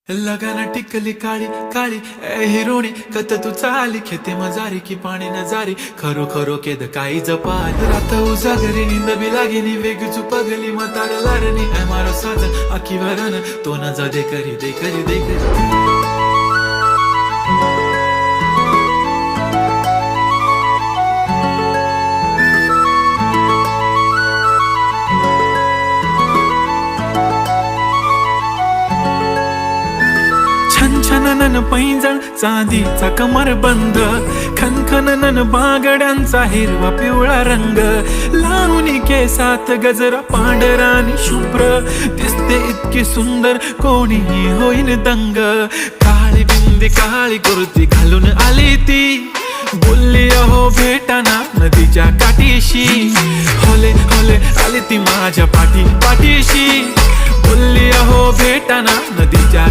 लगाना टिकली काळी काळी ए हिरोणी कत तू चाली खेते मजारी की पाणी नजारी खरो खरो केद काही जपाल रात उजागरी निंद बी लागेनी वेग चुपगली मतार लारणी ए मारो साजन आखी वरन तो न जा दे करी दे करी दे करी छनछनन पैंजण चांदीचा कमर बंद खनखनन बागड्यांचा हिरवा पिवळा रंग लावणी केसात गजरा पांढरानी शुभ्र दिसते इतकी सुंदर कोणीही होईन दंग काळी बिंदी काळी कुर्ती घालून आली ती बोलली अहो भेटाना नदीच्या काठीशी होले होले आली ती माझ्या पाठीशी बोलली अहो भेटाना नदीच्या